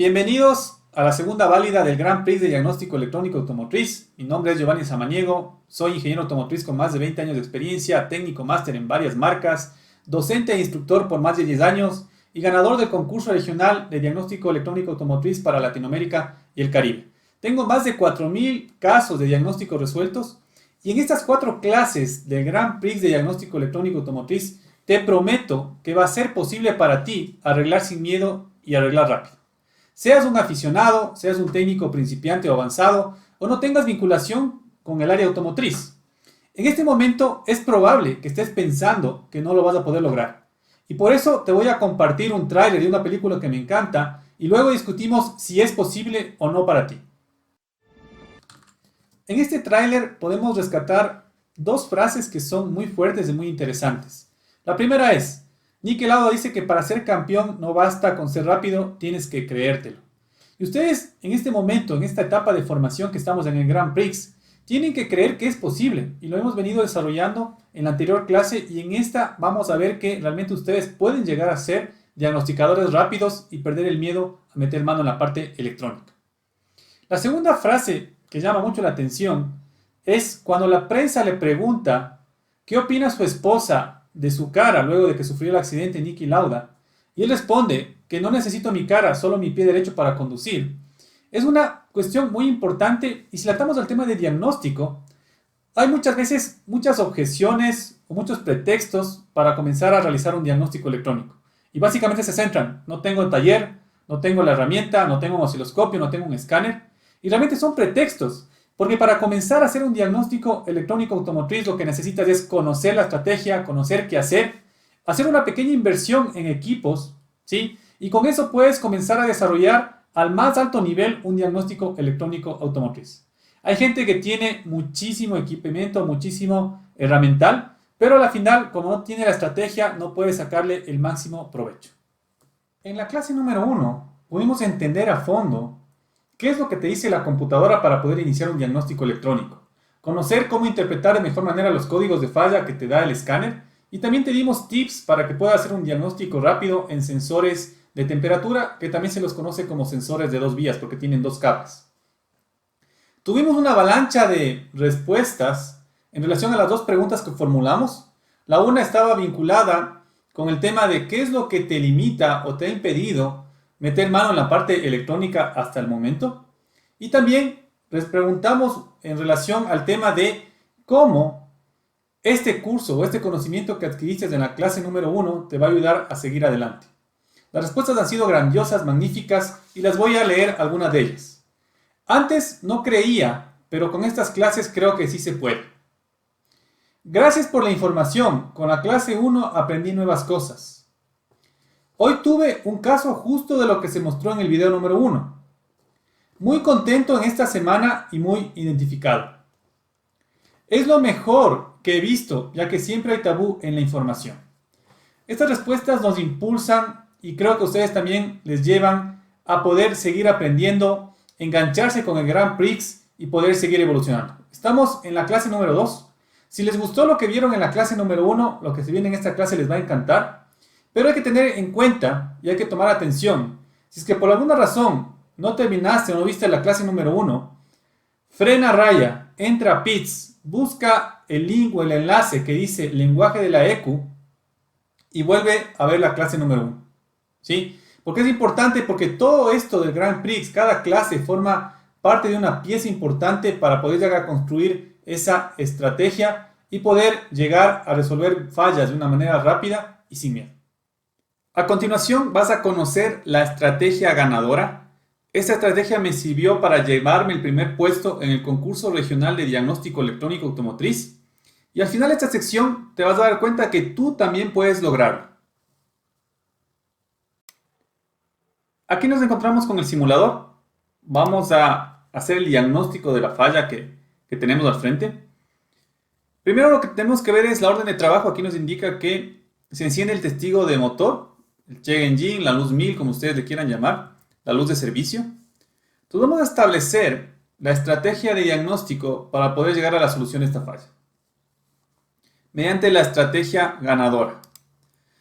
Bienvenidos a la segunda válida del Grand Prix de Diagnóstico Electrónico Automotriz. Mi nombre es Giovanni Samaniego, soy ingeniero automotriz con más de 20 años de experiencia, técnico máster en varias marcas, docente e instructor por más de 10 años y ganador del concurso regional de Diagnóstico Electrónico Automotriz para Latinoamérica y el Caribe. Tengo más de 4.000 casos de diagnóstico resueltos y en estas 4 clases del Grand Prix de Diagnóstico Electrónico Automotriz te prometo que va a ser posible para ti arreglar sin miedo y arreglar rápido. Seas un aficionado, seas un técnico principiante o avanzado, o no tengas vinculación con el área automotriz. En este momento es probable que estés pensando que no lo vas a poder lograr. Y por eso te voy a compartir un tráiler de una película que me encanta y luego discutimos si es posible o no para ti. En este tráiler podemos rescatar 2 frases que son muy fuertes y muy interesantes. La primera es: Niki Lauda dice que para ser campeón no basta con ser rápido, tienes que creértelo. Y ustedes en este momento, en esta etapa de formación que estamos en el Grand Prix, tienen que creer que es posible y lo hemos venido desarrollando en la anterior clase y en esta vamos a ver que realmente ustedes pueden llegar a ser diagnosticadores rápidos y perder el miedo a meter mano en la parte electrónica. La segunda frase que llama mucho la atención es cuando la prensa le pregunta qué opina su esposa de su cara luego de que sufrió el accidente Niki Lauda, y él responde que no necesito mi cara, solo mi pie derecho para conducir. Es una cuestión muy importante y si la atamos al tema de diagnóstico, hay muchas veces muchas objeciones o muchos pretextos para comenzar a realizar un diagnóstico electrónico. Y básicamente se centran: no tengo el taller, no tengo la herramienta, no tengo un osciloscopio, no tengo un escáner. Y realmente son pretextos. Porque para comenzar a hacer un diagnóstico electrónico automotriz lo que necesitas es conocer la estrategia, conocer qué hacer una pequeña inversión en equipos, ¿sí? Y con eso puedes comenzar a desarrollar al más alto nivel un diagnóstico electrónico automotriz. Hay gente que tiene muchísimo equipamiento, muchísimo herramental, pero al final, como no tiene la estrategia, no puede sacarle el máximo provecho. En la clase número 1 pudimos entender a fondo ¿qué es lo que te dice la computadora para poder iniciar un diagnóstico electrónico? Conocer cómo interpretar de mejor manera los códigos de falla que te da el escáner y también te dimos tips para que puedas hacer un diagnóstico rápido en sensores de temperatura, que también se los conoce como sensores de 2 vías porque tienen 2 capas. Tuvimos una avalancha de respuestas en relación a las 2 preguntas que formulamos. La una estaba vinculada con el tema de qué es lo que te limita o te ha impedido meter mano en la parte electrónica hasta el momento. Y también les preguntamos en relación al tema de cómo este curso o este conocimiento que adquiriste en la clase número 1 te va a ayudar a seguir adelante. Las respuestas han sido grandiosas, magníficas y las voy a leer algunas de ellas. Antes no creía, pero con estas clases creo que sí se puede. Gracias por la información. Con la clase 1 aprendí nuevas cosas. Hoy tuve un caso justo de lo que se mostró en el video número 1. Muy contento en esta semana y muy identificado. Es lo mejor que he visto, ya que siempre hay tabú en la información. Estas respuestas nos impulsan y creo que a ustedes también les llevan a poder seguir aprendiendo, engancharse con el Grand Prix y poder seguir evolucionando. Estamos en la clase número 2. Si les gustó lo que vieron en la clase número 1, lo que se viene en esta clase les va a encantar. Pero hay que tener en cuenta y hay que tomar atención. Si es que por alguna razón no terminaste o no viste la clase número 1, frena raya, entra a PITS, busca el link o el enlace que dice lenguaje de la EQ y vuelve a ver la clase número 1. ¿Sí? Porque es importante, porque todo esto del Grand Prix, cada clase forma parte de una pieza importante para poder llegar a construir esa estrategia y poder llegar a resolver fallas de una manera rápida y sin miedo. A continuación vas a conocer la estrategia ganadora. Esta estrategia me sirvió para llevarme el primer puesto en el concurso regional de diagnóstico electrónico automotriz. Y al final de esta sección te vas a dar cuenta que tú también puedes lograrlo. Aquí nos encontramos con el simulador. Vamos a hacer el diagnóstico de la falla que tenemos al frente. Primero lo que tenemos que ver es la orden de trabajo. Aquí nos indica que se enciende el testigo de motor, el check engine, la luz 1000, como ustedes le quieran llamar, la luz de servicio. Entonces vamos a establecer la estrategia de diagnóstico para poder llegar a la solución de esta falla mediante la estrategia ganadora.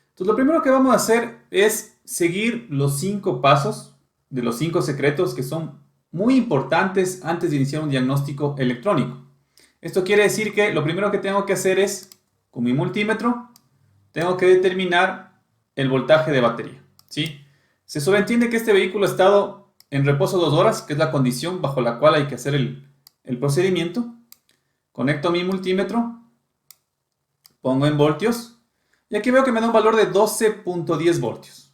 Entonces lo primero que vamos a hacer es seguir los 5 pasos de los 5 secretos que son muy importantes antes de iniciar un diagnóstico electrónico. Esto quiere decir que lo primero que tengo que hacer es, con mi multímetro, tengo que determinar el voltaje de batería, ¿sí? Se sobreentiende que este vehículo ha estado en reposo 2 horas, que es la condición bajo la cual hay que hacer el procedimiento. Conecto mi multímetro, pongo en voltios y aquí veo que me da un valor de 12.10 voltios.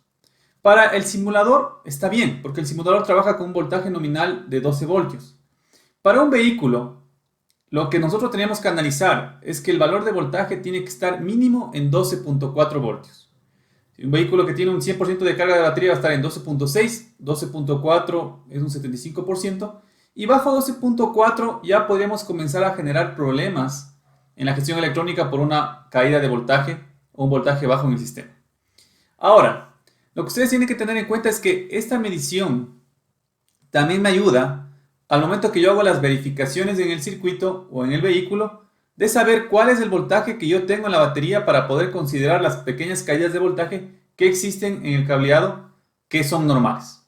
Para el simulador está bien, porque el simulador trabaja con un voltaje nominal de 12 voltios. Para un vehículo, lo que nosotros tenemos que analizar es que el valor de voltaje tiene que estar mínimo en 12.4 voltios. Si un vehículo que tiene un 100% de carga de batería va a estar en 12.6, 12.4 es un 75%, y bajo 12.4 ya podríamos comenzar a generar problemas en la gestión electrónica por una caída de voltaje o un voltaje bajo en el sistema. Ahora, lo que ustedes tienen que tener en cuenta es que esta medición también me ayuda al momento que yo hago las verificaciones en el circuito o en el vehículo de saber cuál es el voltaje que yo tengo en la batería para poder considerar las pequeñas caídas de voltaje que existen en el cableado que son normales.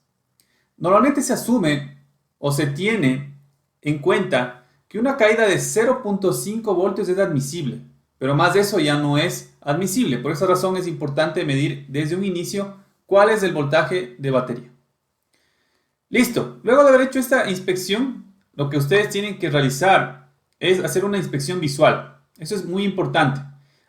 Normalmente se asume o se tiene en cuenta que una caída de 0.5 voltios es admisible, pero más de eso ya no es admisible. Por esa razón es importante medir desde un inicio cuál es el voltaje de batería. Listo, luego de haber hecho esta inspección, lo que ustedes tienen que realizar es hacer una inspección visual. Eso es muy importante.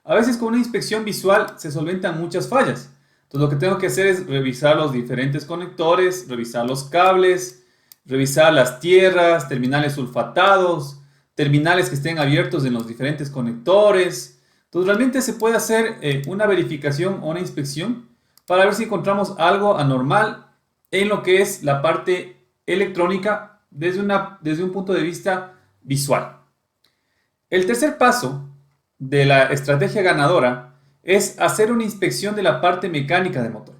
A veces con una inspección visual se solventan muchas fallas. Entonces lo que tengo que hacer es revisar los diferentes conectores, revisar los cables, revisar las tierras, terminales sulfatados, terminales que estén abiertos en los diferentes conectores. Entonces realmente se puede hacer una verificación o una inspección para ver si encontramos algo anormal en lo que es la parte electrónica desde un punto de vista visual. El tercer paso de la estrategia ganadora es hacer una inspección de la parte mecánica del motor.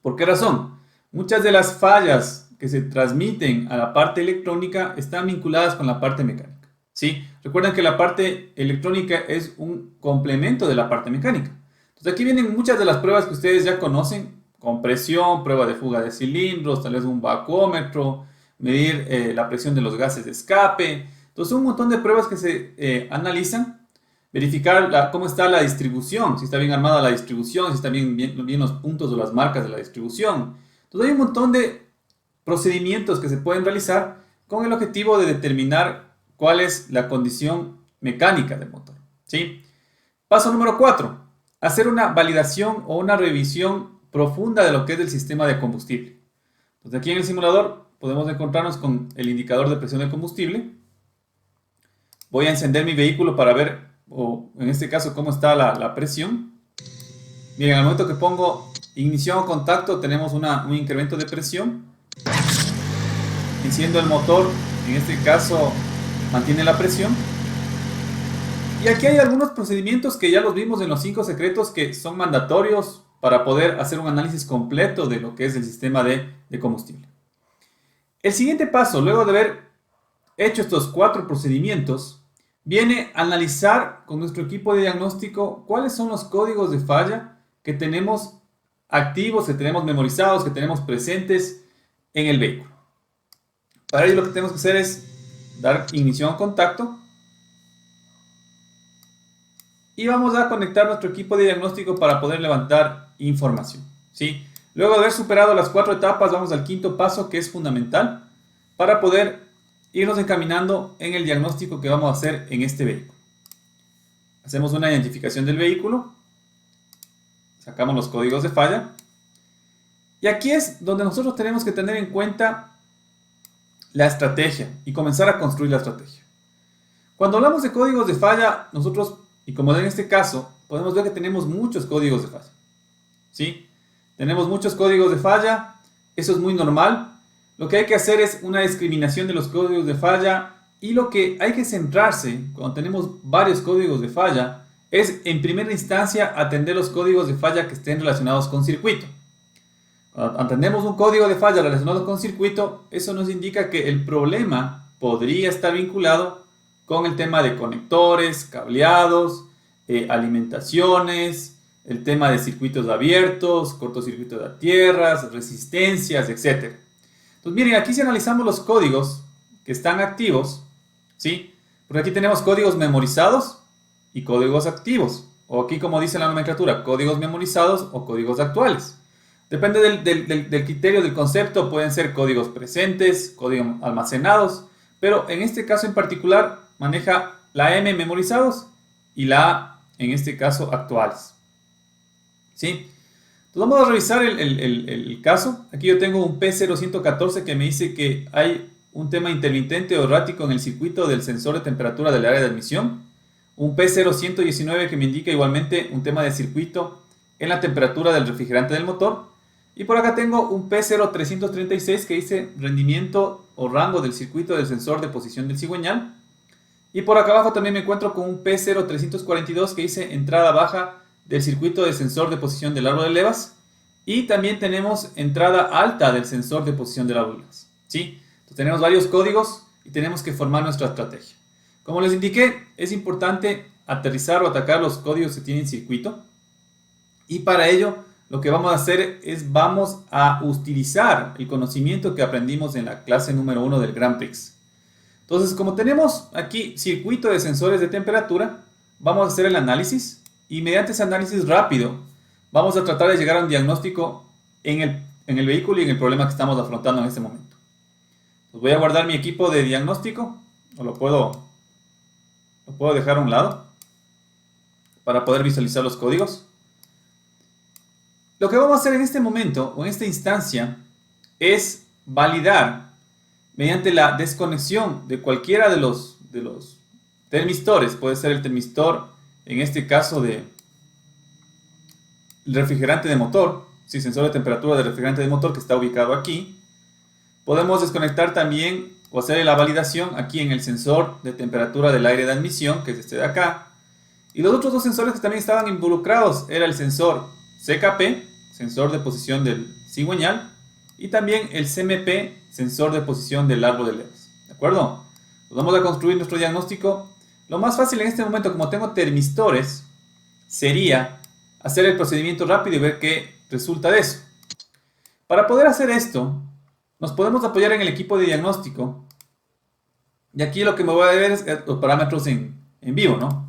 ¿Por qué razón? Muchas de las fallas que se transmiten a la parte electrónica están vinculadas con la parte mecánica, ¿sí? Recuerden que la parte electrónica es un complemento de la parte mecánica. Entonces aquí vienen muchas de las pruebas que ustedes ya conocen: compresión, prueba de fuga de cilindros, tal vez un vacuómetro, medir la presión de los gases de escape. Entonces un montón de pruebas que se analizan, verificar cómo está la distribución, si está bien armada la distribución, si están bien los puntos o las marcas de la distribución. Entonces hay un montón de procedimientos que se pueden realizar con el objetivo de determinar cuál es la condición mecánica del motor, ¿sí? Paso número 4, hacer una validación o una revisión profunda de lo que es el sistema de combustible. Entonces aquí en el simulador podemos encontrarnos con el indicador de presión de combustible. Voy a encender mi vehículo para ver, o en este caso, cómo está la presión. Miren, al momento que pongo ignición o contacto tenemos un incremento de presión. Enciendo el motor, en este caso mantiene la presión. Y aquí hay algunos procedimientos que ya los vimos en los 5 secretos que son mandatorios para poder hacer un análisis completo de lo que es el sistema de combustible. El siguiente paso, luego de haber hecho estos 4 procedimientos, viene a analizar con nuestro equipo de diagnóstico cuáles son los códigos de falla que tenemos activos, que tenemos memorizados, que tenemos presentes en el vehículo. Para ello lo que tenemos que hacer es dar ignición a contacto y vamos a conectar nuestro equipo de diagnóstico para poder levantar información, ¿sí? Luego de haber superado las 4 etapas, vamos al quinto paso, que es fundamental para poder irnos encaminando en el diagnóstico que vamos a hacer en este vehículo. Hacemos una identificación del vehículo, sacamos los códigos de falla y aquí es donde nosotros tenemos que tener en cuenta la estrategia y comenzar a construir la estrategia. Cuando hablamos de códigos de falla, nosotros, y como en este caso, podemos ver que tenemos muchos códigos de falla, ¿sí? Tenemos muchos códigos de falla, eso es muy normal. Lo que hay que hacer es una discriminación de los códigos de falla y lo que hay que centrarse cuando tenemos varios códigos de falla es en primera instancia atender los códigos de falla que estén relacionados con circuito. Cuando atendemos un código de falla relacionado con circuito, eso nos indica que el problema podría estar vinculado con el tema de conectores, cableados, alimentaciones, el tema de circuitos abiertos, cortocircuitos de tierras, resistencias, etc. Entonces miren, aquí si analizamos los códigos que están activos, ¿sí? Porque aquí tenemos códigos memorizados y códigos activos. O aquí, como dice la nomenclatura, códigos memorizados o códigos actuales. Depende del criterio del concepto, pueden ser códigos presentes, códigos almacenados, pero en este caso en particular maneja la M memorizados y la A, en este caso, actuales. ¿Sí? Entonces vamos a revisar el caso. Aquí yo tengo un P0114 que me dice que hay un tema intermitente o errático en el circuito del sensor de temperatura del área de admisión. Un P0119 que me indica igualmente un tema de circuito en la temperatura del refrigerante del motor. Y por acá tengo un P0336 que dice rendimiento o rango del circuito del sensor de posición del cigüeñal. Y por acá abajo también me encuentro con un P0342 que dice entrada baja del circuito de sensor de posición del árbol de levas. Y también tenemos entrada alta del sensor de posición del árbol de levas. ¿Sí? Entonces tenemos varios códigos y tenemos que formar nuestra estrategia. Como les indiqué, es importante aterrizar o atacar los códigos que tienen circuito. Y para ello, lo que vamos a hacer es vamos a utilizar el conocimiento que aprendimos en la clase número 1 del Grand Prix. Entonces, como tenemos aquí circuito de sensores de temperatura, vamos a hacer el análisis y mediante ese análisis rápido vamos a tratar de llegar a un diagnóstico en el vehículo y en el problema que estamos afrontando en este momento. Pues voy a guardar mi equipo de diagnóstico, o lo puedo dejar a un lado para poder visualizar los códigos. Lo que vamos a hacer en este momento o en esta instancia es validar mediante la desconexión de cualquiera de los termistores. Puede ser el termistor, en este caso de refrigerante de motor, sí, sensor de temperatura del refrigerante de motor que está ubicado aquí. Podemos desconectar también o hacer la validación aquí en el sensor de temperatura del aire de admisión, que es este de acá. Y los otros dos sensores que también estaban involucrados era el sensor CKP, sensor de posición del cigüeñal, y también el CMP, sensor de posición del árbol de levas. ¿De acuerdo? Pues vamos a construir nuestro diagnóstico. Lo más fácil en este momento, como tengo termistores, sería hacer el procedimiento rápido y ver qué resulta de eso. Para poder hacer esto, nos podemos apoyar en el equipo de diagnóstico. Y aquí lo que me voy a ver es los parámetros en vivo, ¿no?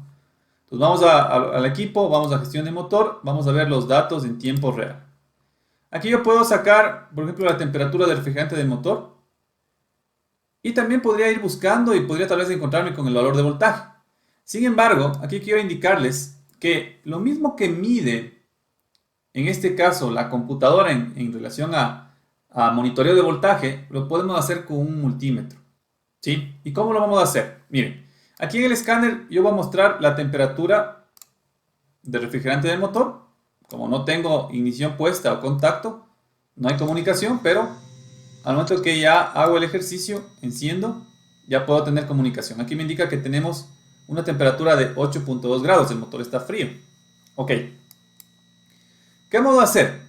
Entonces vamos al equipo, vamos a gestión de motor, vamos a ver los datos en tiempo real. Aquí yo puedo sacar, por ejemplo, la temperatura del refrigerante del motor. Y también podría ir buscando y podría tal vez encontrarme con el valor de voltaje. Sin embargo, aquí quiero indicarles que lo mismo que mide, en este caso, la computadora en relación a monitoreo de voltaje, lo podemos hacer con un multímetro. ¿Sí? ¿Y cómo lo vamos a hacer? Miren, aquí en el escáner yo voy a mostrar la temperatura del refrigerante del motor. Como no tengo ignición puesta o contacto, no hay comunicación, pero al momento que ya hago el ejercicio, enciendo, ya puedo tener comunicación. Aquí me indica que tenemos una temperatura de 8.2 grados, el motor está frío. Ok. ¿Qué vamos a hacer?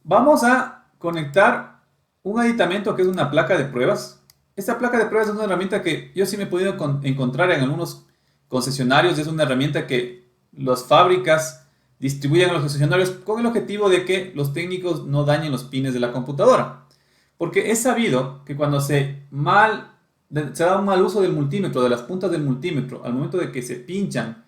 Vamos a conectar un aditamento que es una placa de pruebas. Esta placa de pruebas es una herramienta que yo sí me he podido encontrar en algunos concesionarios. Es una herramienta que las fábricas distribuyen a los concesionarios con el objetivo de que los técnicos no dañen los pines de la computadora. Porque es sabido que cuando se da un mal uso del multímetro, de las puntas del multímetro, al momento de que se pinchan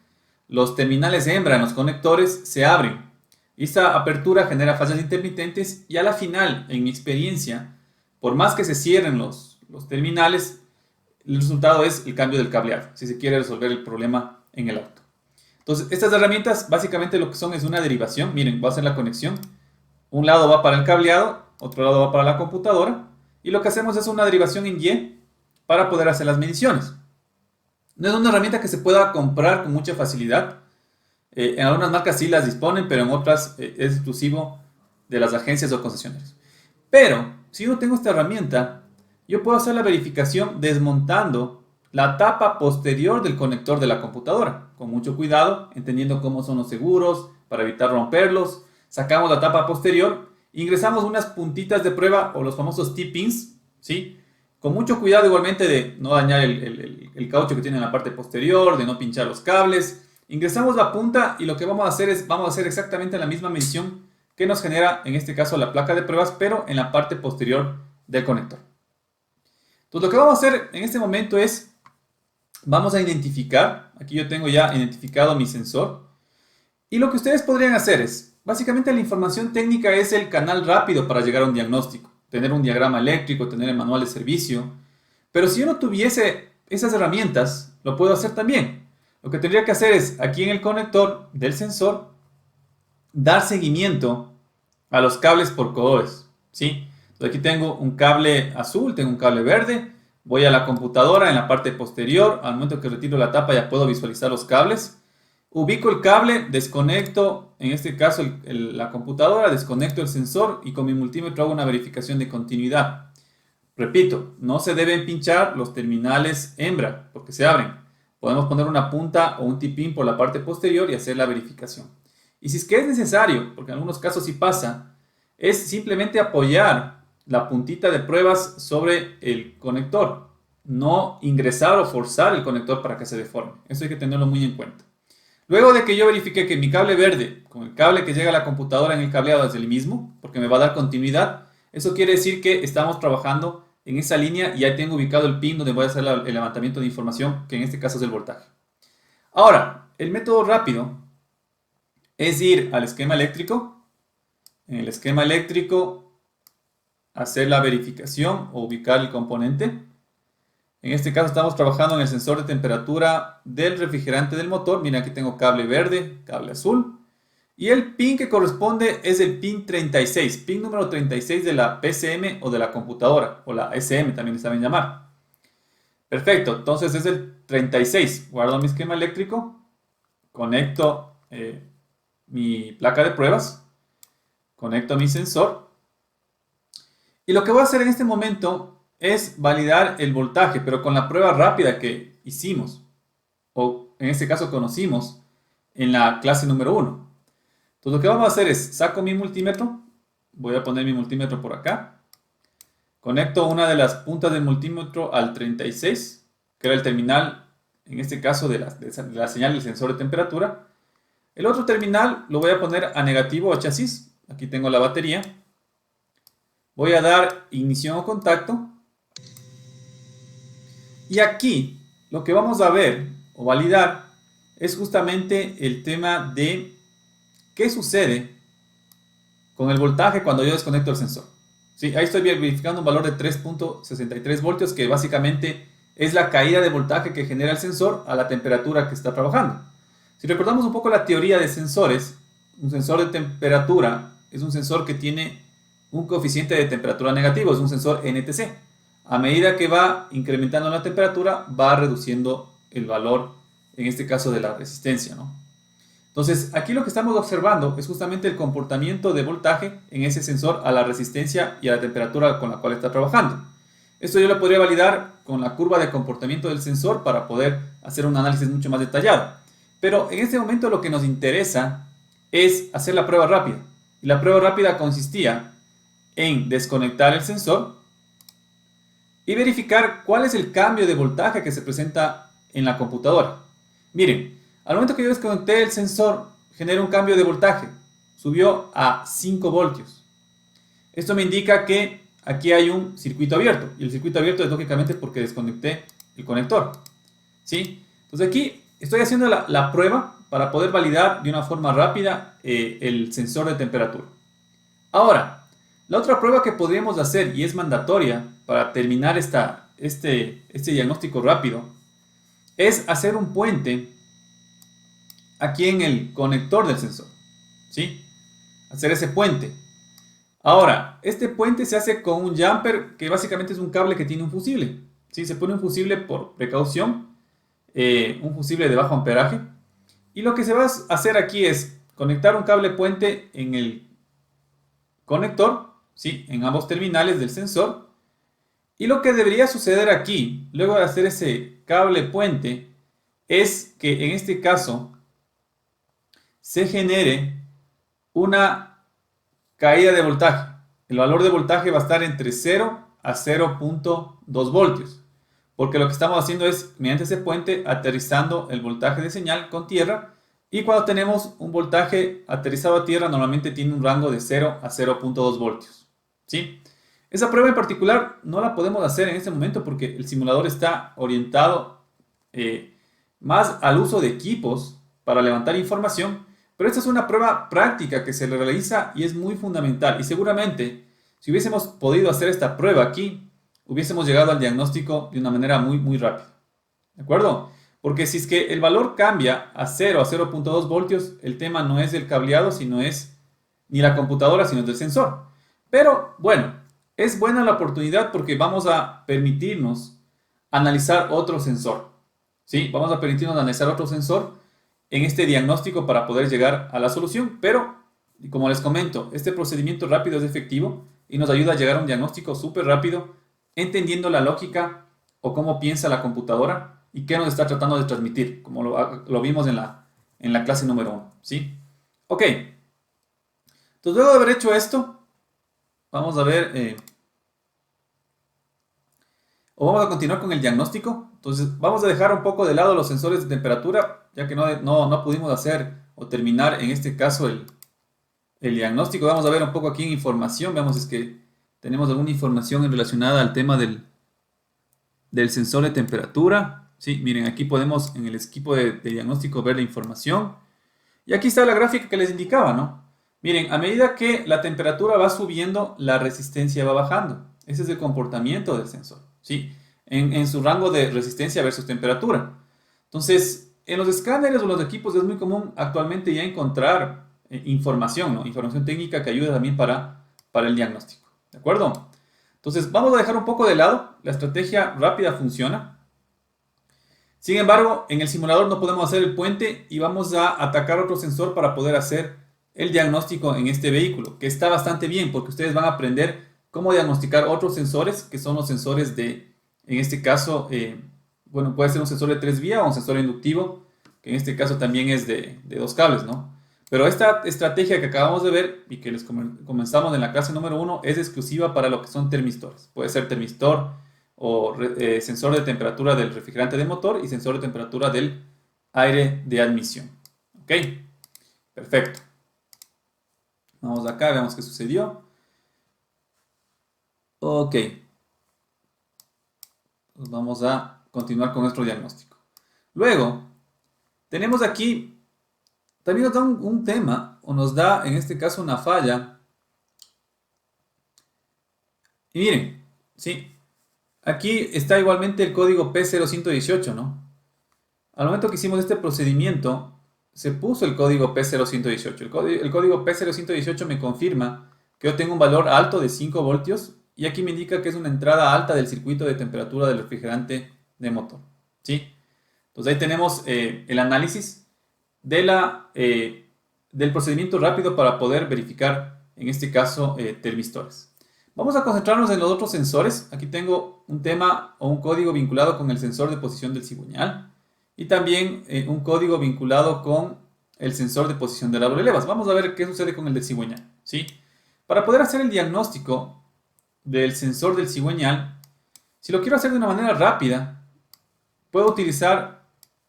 los terminales hembra en los conectores, se abren. Y esta apertura genera fallas intermitentes y a la final, en mi experiencia, por más que se cierren los terminales, el resultado es el cambio del cableado, si se quiere resolver el problema en el auto. Entonces, estas herramientas básicamente lo que son es una derivación. Miren, voy a hacer la conexión. Un lado va para el cableado, otro lado va para la computadora. Y lo que hacemos es una derivación en Y para poder hacer las mediciones. No es una herramienta que se pueda comprar con mucha facilidad. En algunas marcas sí las disponen, pero en otras es exclusivo de las agencias o concesionarios. Pero, si yo tengo esta herramienta, yo puedo hacer la verificación desmontando la tapa posterior del conector de la computadora, con mucho cuidado, entendiendo cómo son los seguros, para evitar romperlos. Sacamos la tapa posterior, ingresamos unas puntitas de prueba o los famosos T-pins, ¿sí? Con mucho cuidado igualmente de no dañar el caucho que tiene en la parte posterior, de no pinchar los cables. Ingresamos la punta y lo que vamos a hacer es, vamos a hacer exactamente la misma medición que nos genera, en este caso, la placa de pruebas, pero en la parte posterior del conector. Entonces, lo que vamos a hacer en este momento es, vamos a identificar, aquí yo tengo ya identificado mi sensor, y lo que ustedes podrían hacer es, básicamente la información técnica es el canal rápido para llegar a un diagnóstico, tener un diagrama eléctrico, tener el manual de servicio, pero si yo no tuviese esas herramientas, lo puedo hacer también. Lo que tendría que hacer es, aquí en el conector del sensor, dar seguimiento a los cables por colores, ¿sí? Entonces aquí tengo un cable azul, tengo un cable verde, voy a la computadora en la parte posterior, al momento que retiro la tapa ya puedo visualizar los cables, ubico el cable, desconecto, en este caso la computadora, desconecto el sensor y con mi multímetro hago una verificación de continuidad. Repito, no se deben pinchar los terminales hembra porque se abren. Podemos poner una punta o un tip-in por la parte posterior y hacer la verificación. Y si es que es necesario, porque en algunos casos sí pasa, es simplemente apoyar la puntita de pruebas sobre el conector. No ingresar o forzar el conector para que se deforme. Eso hay que tenerlo muy en cuenta. Luego de que yo verifique que mi cable verde con el cable que llega a la computadora en el cableado es el mismo, porque me va a dar continuidad, eso quiere decir que estamos trabajando en esa línea y ya tengo ubicado el pin donde voy a hacer el levantamiento de información, que en este caso es el voltaje. Ahora, el método rápido es ir al esquema eléctrico, en el esquema eléctrico hacer la verificación o ubicar el componente. En este caso estamos trabajando en el sensor de temperatura del refrigerante del motor. Mira, aquí tengo cable verde, cable azul. Y el pin que corresponde es el pin 36, pin número 36 de la PCM o de la computadora, o la SM también le saben llamar. Perfecto, entonces es el 36. Guardo mi esquema eléctrico, conecto mi placa de pruebas, conecto mi sensor. Y lo que voy a hacer en este momento es validar el voltaje, pero con la prueba rápida que hicimos, o en este caso conocimos en la clase número 1. Entonces lo que vamos a hacer es, saco mi multímetro, voy a poner mi multímetro por acá, conecto una de las puntas del multímetro al 36, que era el terminal, en este caso de la señal del sensor de temperatura. El otro terminal lo voy a poner a negativo o chasis, aquí tengo la batería. Voy a dar ignición o contacto. Y aquí lo que vamos a ver o validar es justamente el tema de qué sucede con el voltaje cuando yo desconecto el sensor. ¿Sí? Ahí estoy verificando un valor de 3.63 voltios que básicamente es la caída de voltaje que genera el sensor a la temperatura que está trabajando. Si recordamos un poco la teoría de sensores, un sensor de temperatura es un sensor que tiene un coeficiente de temperatura negativo, es un sensor NTC. A medida que va incrementando la temperatura, va reduciendo el valor, en este caso de la resistencia, ¿no? Entonces, aquí lo que estamos observando es justamente el comportamiento de voltaje en ese sensor a la resistencia y a la temperatura con la cual está trabajando. Esto yo lo podría validar con la curva de comportamiento del sensor para poder hacer un análisis mucho más detallado. Pero en este momento lo que nos interesa es hacer la prueba rápida. Y la prueba rápida consistía en desconectar el sensor y verificar cuál es el cambio de voltaje que se presenta en la computadora. Miren, al momento que yo desconecté el sensor, genera un cambio de voltaje. Subió a 5 voltios. Esto me indica que aquí hay un circuito abierto. Y el circuito abierto es lógicamente porque desconecté el conector. ¿Sí? Entonces aquí estoy haciendo la prueba para poder validar de una forma rápida el sensor de temperatura. Ahora, la otra prueba que podríamos hacer y es mandatoria para terminar este diagnóstico rápido es hacer un puente aquí en el conector del sensor, ¿sí? Hacer ese puente. Ahora, este puente se hace con un jumper que básicamente es un cable que tiene un fusible, ¿sí? Se pone un fusible por precaución, un fusible de bajo amperaje. Y lo que se va a hacer aquí es conectar un cable puente en el conector, ¿sí? En ambos terminales del sensor. Y lo que debería suceder aquí, luego de hacer ese cable puente, es que en este caso se genere una caída de voltaje. El valor de voltaje va a estar entre 0 a 0.2 voltios. Porque lo que estamos haciendo es, mediante ese puente, aterrizando el voltaje de señal con tierra Y cuando tenemos un voltaje aterrizado a tierra, normalmente tiene un rango de 0 a 0.2 voltios. ¿Sí? Esa prueba en particular no la podemos hacer en este momento porque el simulador está orientado eh, más al uso de equipos para levantar información, pero esta es una prueba práctica que se le realiza y es muy fundamental. Y seguramente, si hubiésemos podido hacer esta prueba aquí, hubiésemos llegado al diagnóstico de una manera muy rápida. ¿De acuerdo? Porque si es que el valor cambia a 0 a 0.2 voltios, el tema no es del cableado, sino es ni la computadora, sino del sensor. Pero bueno, es buena la oportunidad porque vamos a permitirnos analizar otro sensor. ¿Sí? Vamos a permitirnos analizar otro sensor en este diagnóstico para poder llegar a la solución. Pero, como les comento, este procedimiento rápido es efectivo y nos ayuda a llegar a un diagnóstico súper rápido, entendiendo la lógica o cómo piensa la computadora y qué nos está tratando de transmitir, como lo vimos en la clase número 1. ¿Sí? Ok. Entonces, luego de haber hecho esto, vamos a ver, o vamos a continuar con el diagnóstico. Entonces, vamos a dejar un poco de lado los sensores de temperatura, ya que no pudimos hacer o terminar en este caso el diagnóstico. Vamos a ver un poco aquí en información, veamos si es que tenemos alguna información relacionada al tema del sensor de temperatura. Sí, miren, aquí podemos en el equipo de diagnóstico ver la información. Y aquí está la gráfica que les indicaba, ¿no? Miren, a medida que la temperatura va subiendo, la resistencia va bajando. Ese es el comportamiento del sensor, ¿sí? En su rango de resistencia versus temperatura. Entonces, en los escáneres o los equipos es muy común actualmente ya encontrar información, ¿no? Información técnica que ayuda también para el diagnóstico, ¿de acuerdo? Entonces, vamos a dejar un poco de lado. La estrategia rápida funciona. Sin embargo, en el simulador no podemos hacer el puente y vamos a atacar otro sensor para poder hacer el diagnóstico en este vehículo, que está bastante bien porque ustedes van a aprender cómo diagnosticar otros sensores, que son los sensores en este caso, bueno, puede ser un sensor de 3 vías o un sensor inductivo, que en este caso también es de 2 cables, ¿no? Pero esta estrategia que acabamos de ver y que les comenzamos en la clase número 1 es exclusiva para lo que son termistores. Puede ser termistor o sensor de temperatura del refrigerante de motor y sensor de temperatura del aire de admisión. ¿Ok? Perfecto. Vamos acá, veamos qué sucedió. Ok. Pues vamos a continuar con nuestro diagnóstico. Luego, tenemos aquí, también nos da un tema, o nos da en este caso una falla. Y miren, ¿sí? Aquí está igualmente el código P0118, ¿no? Al momento que hicimos este procedimiento, se puso el código P0118. El código P0118 me confirma que yo tengo un valor alto de 5 voltios y aquí me indica que es una entrada alta del circuito de temperatura del refrigerante de motor. ¿Sí? Entonces ahí tenemos el análisis del procedimiento rápido para poder verificar, en este caso, termistores. Vamos a concentrarnos en los otros sensores. Aquí tengo un tema o un código vinculado con el sensor de posición del cigüeñal y también un código vinculado con el sensor de posición del árbol de levas. Vamos a ver qué sucede con el del cigüeñal, ¿sí? Para poder hacer el diagnóstico del sensor del cigüeñal, si lo quiero hacer de una manera rápida, puedo utilizar,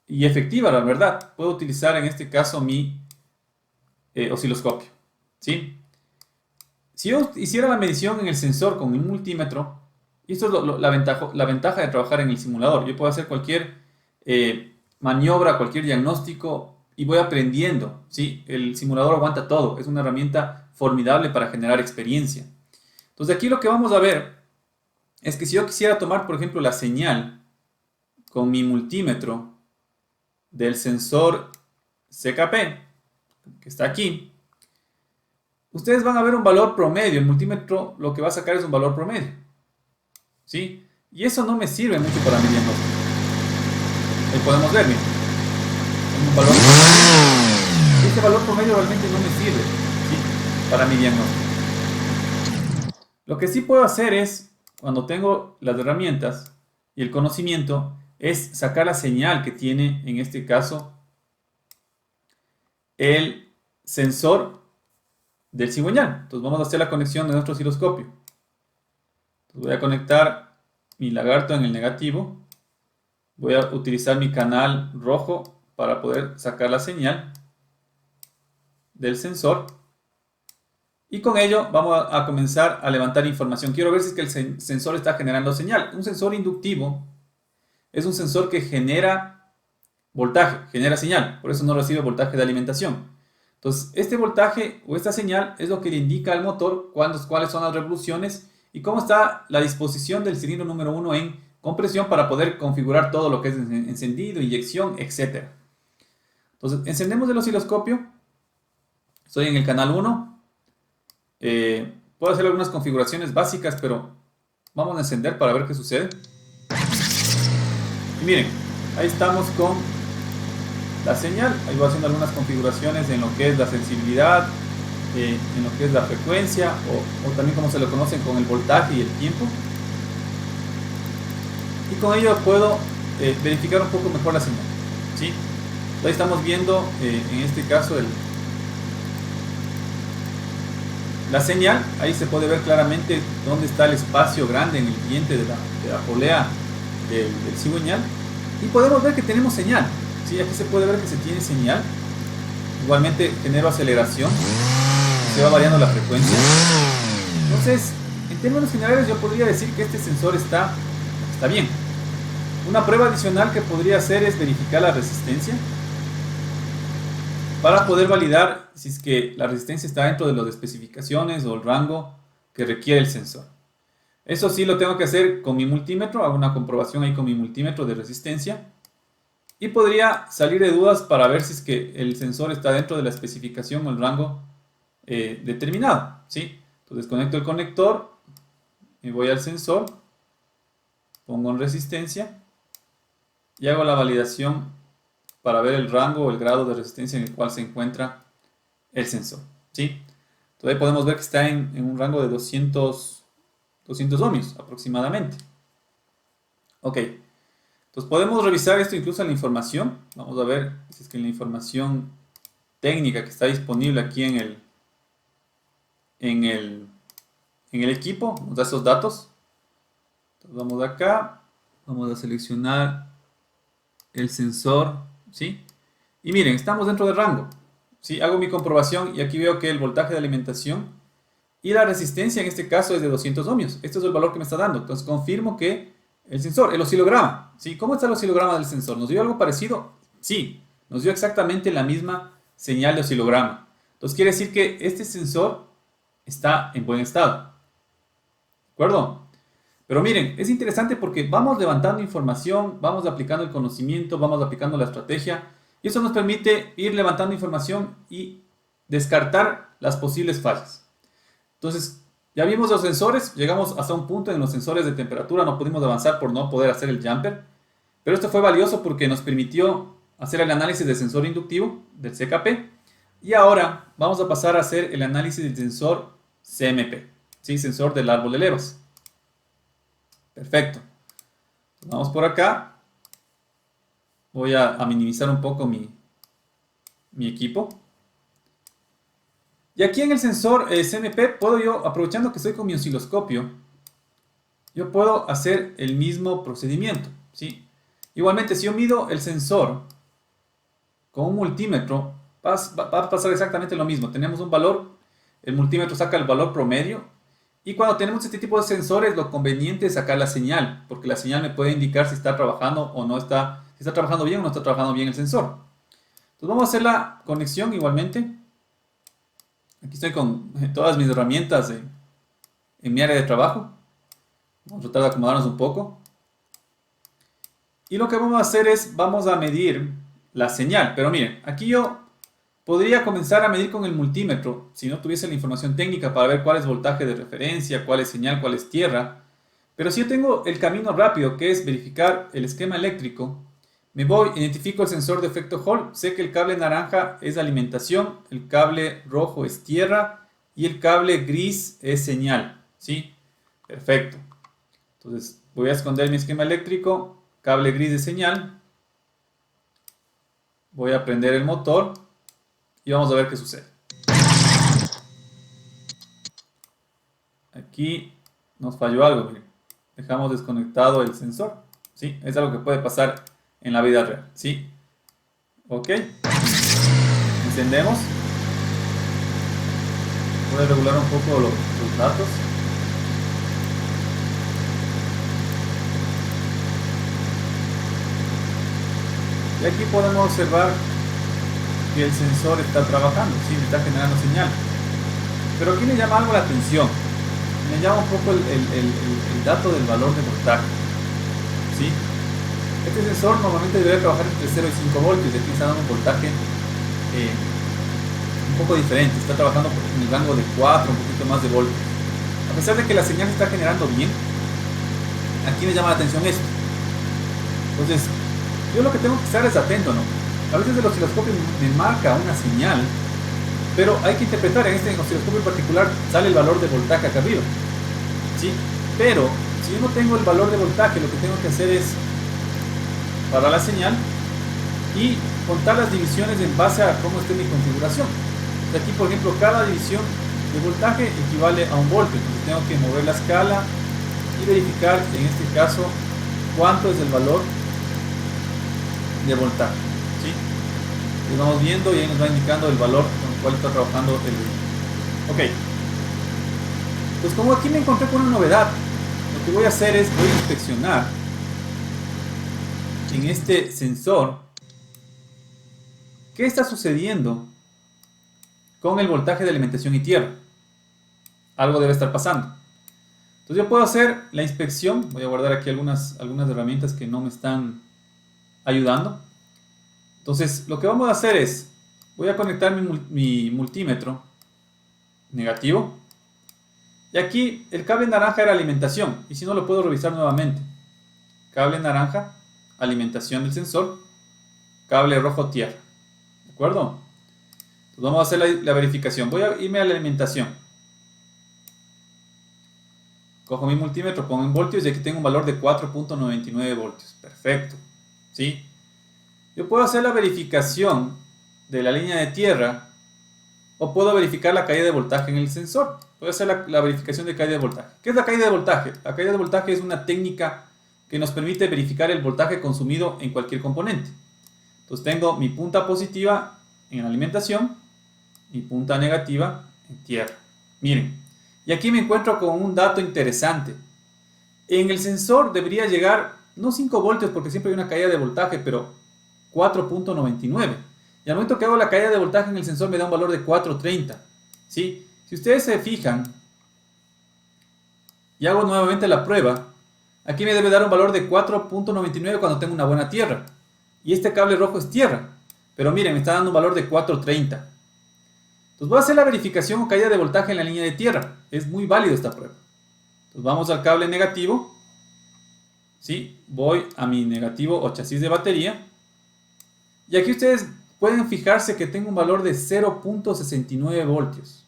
y efectiva la verdad, puedo utilizar en este caso mi osciloscopio, ¿sí? Si yo hiciera la medición en el sensor con un multímetro, y esto es la ventaja de trabajar en el simulador, yo puedo hacer cualquier maniobra, cualquier diagnóstico y voy aprendiendo, ¿sí? El simulador aguanta todo, es una herramienta formidable para generar experiencia. Entonces aquí lo que vamos a ver es que si yo quisiera tomar, por ejemplo, la señal con mi multímetro del sensor CKP, que está aquí, ustedes van a ver un valor promedio. El multímetro lo que va a sacar es un valor promedio, ¿sí? Y eso no me sirve mucho para mi diagnóstico. Ahí podemos ver, miren, un valor promedio. Este valor promedio realmente no me sirve, ¿sí? Para mi diagnóstico. Lo que sí puedo hacer es, cuando tengo las herramientas y el conocimiento, es sacar la señal que tiene, en este caso, el sensor del cigüeñal. Entonces vamos a hacer la conexión de nuestro osciloscopio. Entonces voy a conectar mi lagarto en el negativo. Voy a utilizar mi canal rojo para poder sacar la señal. del sensor. Y con ello vamos a comenzar a levantar información. Quiero ver si es que el sensor está generando señal. Un sensor inductivo es un sensor que genera voltaje, genera señal. Por eso no recibe voltaje de alimentación. Entonces, este voltaje o esta señal es lo que le indica al motor cuáles son las revoluciones y cómo está la disposición del cilindro número 1 en compresión para poder configurar todo lo que es encendido, inyección, etc. Entonces, encendemos el osciloscopio. Estoy en el canal 1. Puedo hacer algunas configuraciones básicas, pero vamos a encender para ver qué sucede. Y miren, ahí estamos con la señal. Ahí voy haciendo algunas configuraciones en lo que es la sensibilidad, en lo que es la frecuencia, o también como se lo conocen con el voltaje y el tiempo. Y con ello puedo verificar un poco mejor la señal, ¿sí? Ahí estamos viendo, en este caso, la señal. Ahí se puede ver claramente dónde está el espacio grande en el diente de la polea del cigüeñal. Y podemos ver que tenemos señal, ¿sí? Aquí se puede ver que se tiene señal. Igualmente genero aceleración. Se va variando la frecuencia. Entonces, en términos generales yo podría decir que este sensor está bien. Una prueba adicional que podría hacer es verificar la resistencia, para poder validar si es que la resistencia está dentro de las especificaciones o el rango que requiere el sensor. Eso sí lo tengo que hacer con mi multímetro. Hago una comprobación ahí con mi multímetro de resistencia. Y podría salir de dudas para ver si es que el sensor está dentro de la especificación o el rango determinado, ¿sí? Entonces conecto el conector y voy al sensor. Pongo en resistencia. Y hago la validación para ver el rango o el grado de resistencia en el cual se encuentra el sensor, ¿sí? Entonces podemos ver que está en un rango de 200 ohmios aproximadamente. Ok, entonces podemos revisar esto incluso en la información. Vamos a ver si es que en la información técnica que está disponible aquí en el equipo nos da esos datos. Entonces vamos acá, vamos a seleccionar el sensor, ¿sí? Y miren, estamos dentro del rango, ¿sí? Hago mi comprobación y aquí veo que el voltaje de alimentación y la resistencia en este caso es de 200 ohmios. Este es el valor que me está dando. Entonces confirmo que el sensor, el oscilograma, ¿sí? ¿Cómo está el oscilograma del sensor? ¿Nos dio algo parecido? Sí, nos dio exactamente la misma señal de oscilograma. Entonces quiere decir que este sensor está en buen estado. ¿De acuerdo? Pero miren, es interesante porque vamos levantando información, vamos aplicando el conocimiento, vamos aplicando la estrategia y eso nos permite ir levantando información y descartar las posibles fallas. Entonces, ya vimos los sensores, llegamos hasta un punto en los sensores de temperatura, no pudimos avanzar por no poder hacer el jumper, pero esto fue valioso porque nos permitió hacer el análisis del sensor inductivo, del CKP, y ahora vamos a pasar a hacer el análisis del sensor CMP, ¿sí? Sensor del árbol de levas. Perfecto. Vamos por acá. Voy a minimizar un poco mi equipo. Y aquí en el sensor CMP puedo yo, aprovechando que estoy con mi osciloscopio, yo puedo hacer el mismo procedimiento, ¿sí? Igualmente, si yo mido el sensor con un multímetro, va a pasar exactamente lo mismo. Tenemos un valor, el multímetro saca el valor promedio. Y cuando tenemos este tipo de sensores, lo conveniente es sacar la señal, porque la señal me puede indicar si está trabajando o no está, si está trabajando bien o no está trabajando bien el sensor. Entonces vamos a hacer la conexión igualmente. Aquí estoy con todas mis herramientas en mi área de trabajo. Vamos a tratar de acomodarnos un poco. Y lo que vamos a hacer es, vamos a medir la señal. Pero miren, aquí yo podría comenzar a medir con el multímetro, si no tuviese la información técnica para ver cuál es voltaje de referencia, cuál es señal, cuál es tierra. Pero si yo tengo el camino rápido, que es verificar el esquema eléctrico, me voy, identifico el sensor de efecto Hall, sé que el cable naranja es alimentación, el cable rojo es tierra y el cable gris es señal, ¿sí? Perfecto. Entonces voy a esconder mi esquema eléctrico, cable gris de señal, voy a prender el motor y vamos a ver qué sucede. Aquí nos falló algo, miren. Dejamos desconectado el sensor, ¿sí? Es algo que puede pasar en la vida real, ¿sí? Ok. Encendemos. Voy a regular un poco los datos. Y aquí podemos observar que el sensor está trabajando, sí, me está generando señal. Pero aquí me llama algo la atención. Me llama un poco el dato del valor de voltaje. ¿Sí? Este sensor normalmente debería trabajar entre 0 y 5 voltios. Y aquí está dando un voltaje un poco diferente. Está trabajando en el rango de 4, un poquito más de voltios. A pesar de que la señal se está generando bien, aquí me llama la atención esto. Entonces, yo lo que tengo que estar es atento, ¿no? A veces el osciloscopio me marca una señal, pero hay que interpretar. En este osciloscopio en particular sale el valor de voltaje acá arriba, ¿sí? Pero si yo no tengo el valor de voltaje, lo que tengo que hacer es parar la señal y contar las divisiones en base a cómo esté mi configuración. Aquí, por ejemplo, cada división de voltaje equivale a un voltio. Entonces tengo que mover la escala y verificar, en este caso, cuánto es el valor de voltaje, ¿sí? Y vamos viendo y ahí nos va indicando el valor con el cual está trabajando el vehículo. Ok. Pues como aquí me encontré con una novedad, lo que voy a hacer es, voy a inspeccionar en este sensor qué está sucediendo con el voltaje de alimentación y tierra. Algo debe estar pasando. Entonces yo puedo hacer la inspección. Voy a guardar aquí algunas herramientas que no me están ayudando. Entonces lo que vamos a hacer es, voy a conectar mi multímetro negativo. Y aquí el cable naranja era alimentación. Y si no, lo puedo revisar nuevamente. Cable naranja, alimentación del sensor. Cable rojo, tierra. ¿De acuerdo? Entonces vamos a hacer la verificación. Voy a irme a la alimentación. Cojo mi multímetro, pongo en voltios y aquí tengo un valor de 4.99 voltios. Perfecto. ¿Sí? Yo puedo hacer la verificación de la línea de tierra o puedo verificar la caída de voltaje en el sensor. Puedo hacer la verificación de caída de voltaje. ¿Qué es la caída de voltaje? La caída de voltaje es una técnica que nos permite verificar el voltaje consumido en cualquier componente. Entonces tengo mi punta positiva en alimentación, mi punta negativa en tierra. Miren, y aquí me encuentro con un dato interesante. En el sensor debería llegar, no 5 voltios porque siempre hay una caída de voltaje, pero 4.99. Y al momento que hago la caída de voltaje en el sensor me da un valor de 4.30. ¿Sí? Si ustedes se fijan y hago nuevamente la prueba, aquí me debe dar un valor de 4.99 cuando tengo una buena tierra. Y este cable rojo es tierra. Pero miren, me está dando un valor de 4.30. Entonces voy a hacer la verificación o caída de voltaje en la línea de tierra. Es muy válido esta prueba. Entonces vamos al cable negativo. ¿Sí? Voy a mi negativo o chasis de batería. Y aquí ustedes pueden fijarse que tengo un valor de 0.69 voltios.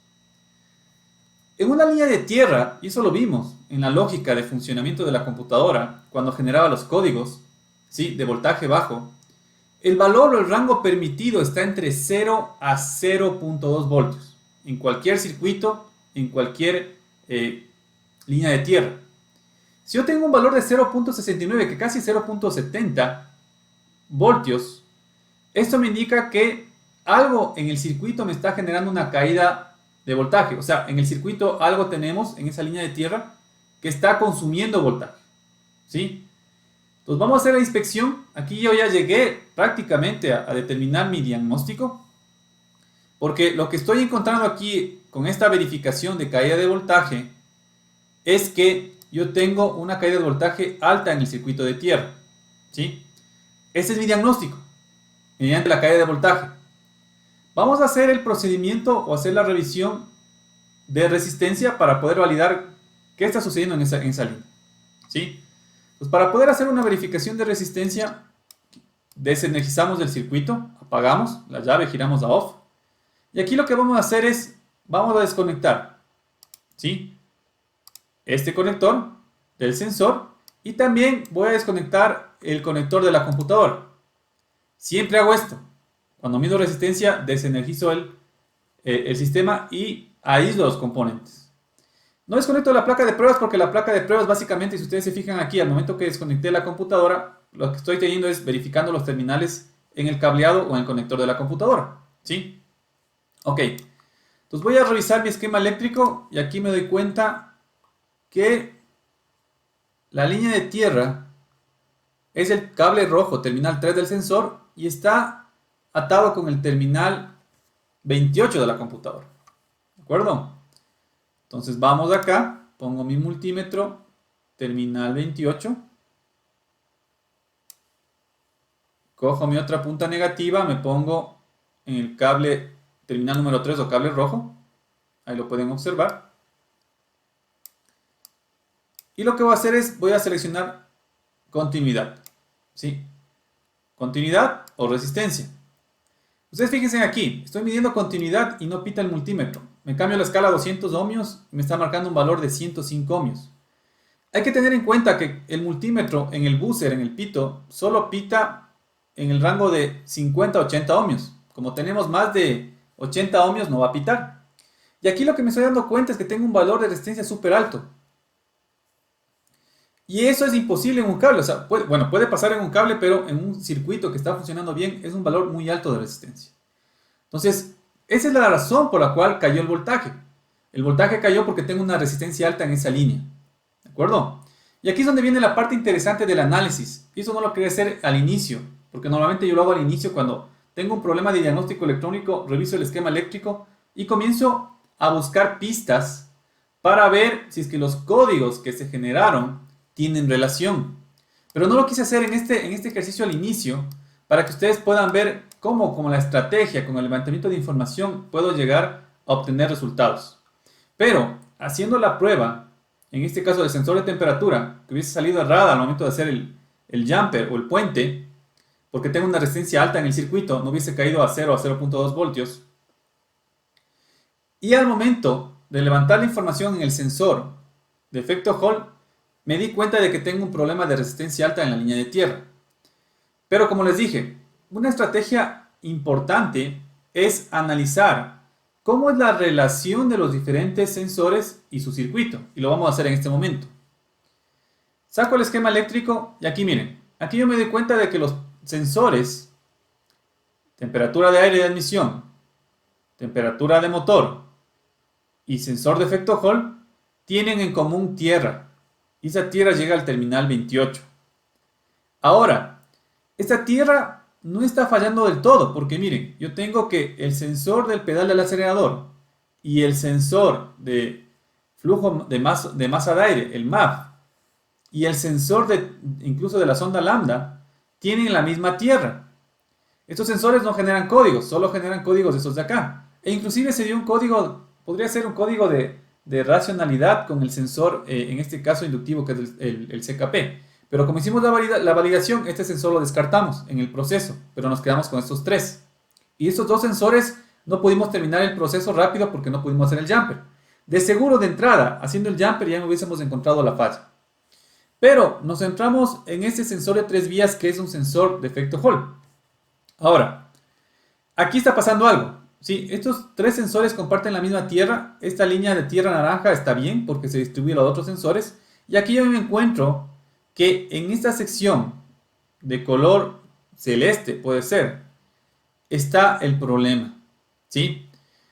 En una línea de tierra, y eso lo vimos en la lógica de funcionamiento de la computadora, cuando generaba los códigos, ¿sí?, de voltaje bajo, el valor o el rango permitido está entre 0 a 0.2 voltios. En cualquier circuito, en cualquier línea de tierra. Si yo tengo un valor de 0.69, que casi 0.70 voltios, esto me indica que algo en el circuito me está generando una caída de voltaje. O sea, en el circuito algo tenemos en esa línea de tierra que está consumiendo voltaje. ¿Sí? Entonces vamos a hacer la inspección. Aquí yo ya llegué prácticamente a determinar mi diagnóstico. Porque lo que estoy encontrando aquí con esta verificación de caída de voltaje es que yo tengo una caída de voltaje alta en el circuito de tierra. ¿Sí? Ese es mi diagnóstico mediante la caída de voltaje. Vamos a hacer el procedimiento o hacer la revisión de resistencia para poder validar qué está sucediendo en esa línea. ¿Sí? Pues para poder hacer una verificación de resistencia, desenergizamos el circuito, apagamos la llave, giramos a off. Y aquí lo que vamos a hacer es, vamos a desconectar, ¿sí?, este conector del sensor y también voy a desconectar el conector de la computadora. Siempre hago esto. Cuando mido resistencia, desenergizo el sistema y aíslo los componentes. No desconecto la placa de pruebas porque la placa de pruebas básicamente, si ustedes se fijan aquí, al momento que desconecté la computadora, lo que estoy teniendo es verificando los terminales en el cableado o en el conector de la computadora. ¿Sí? Ok. Entonces Entonces voy a revisar mi esquema eléctrico y aquí me doy cuenta que la línea de tierra es el cable rojo, terminal 3 del sensor, y está atado con el terminal 28 de la computadora. ¿De acuerdo? Entonces vamos acá, pongo mi multímetro, terminal 28, cojo mi otra punta negativa, me pongo en el cable terminal número 3 o cable rojo, ahí lo pueden observar. Y lo que voy a hacer es, voy a seleccionar continuidad, ¿sí? Continuidad o resistencia. Ustedes fíjense aquí, estoy midiendo continuidad y no pita el multímetro. Me cambio la escala a 200 ohmios y me está marcando un valor de 105 ohmios. Hay que tener en cuenta que el multímetro en el buzzer, en el pito, solo pita en el rango de 50 a 80 ohmios. Como tenemos más de 80 ohmios no va a pitar. Y aquí lo que me estoy dando cuenta es que tengo un valor de resistencia súper alto. Y eso es imposible en un cable. O sea, puede pasar en un cable, pero en un circuito que está funcionando bien es un valor muy alto de resistencia. Entonces, esa es la razón por la cual cayó el voltaje. El voltaje cayó porque tengo una resistencia alta en esa línea. ¿De acuerdo? Y aquí es donde viene la parte interesante del análisis. Y eso no lo quería hacer al inicio, porque normalmente yo lo hago al inicio cuando tengo un problema de diagnóstico electrónico, reviso el esquema eléctrico y comienzo a buscar pistas para ver si es que los códigos que se generaron tienen relación. Pero no lo quise hacer en este ejercicio al inicio para que ustedes puedan ver cómo, con la estrategia, con el levantamiento de información, puedo llegar a obtener resultados. Pero haciendo la prueba, en este caso del sensor de temperatura, que hubiese salido errada al momento de hacer el jumper o el puente, porque tengo una resistencia alta en el circuito, no hubiese caído a 0 a 0.2 voltios. Y al momento de levantar la información en el sensor de efecto Hall, me di cuenta de que tengo un problema de resistencia alta en la línea de tierra. Pero como les dije, una estrategia importante es analizar cómo es la relación de los diferentes sensores y su circuito. Y lo vamos a hacer en este momento. Saco el esquema eléctrico y aquí miren, aquí yo me doy cuenta de que los sensores, temperatura de aire de admisión, temperatura de motor y sensor de efecto Hall, tienen en común tierra. Y esa tierra llega al terminal 28. Ahora, esta tierra no está fallando del todo, porque miren, yo tengo que el sensor del pedal del acelerador y el sensor de flujo de masa de aire, el MAF, y el sensor incluso de la sonda lambda, tienen la misma tierra. Estos sensores no generan códigos, solo generan códigos de esos de acá. E inclusive se dio un código, podría ser un código de racionalidad con el sensor, en este caso inductivo, que es el CKP. Pero como hicimos la validación, este sensor lo descartamos en el proceso, pero nos quedamos con estos tres. Y estos dos sensores no pudimos terminar el proceso rápido porque no pudimos hacer el jumper. De seguro, de entrada, haciendo el jumper ya no hubiésemos encontrado la falla. Pero nos centramos en este sensor de 3 vías que es un sensor de efecto Hall. Ahora, aquí está pasando algo. Sí, estos 3 sensores comparten la misma tierra. Esta línea de tierra naranja está bien porque se distribuye a los otros sensores. Y aquí yo me encuentro que en esta sección de color celeste, puede ser, está el problema. ¿Sí?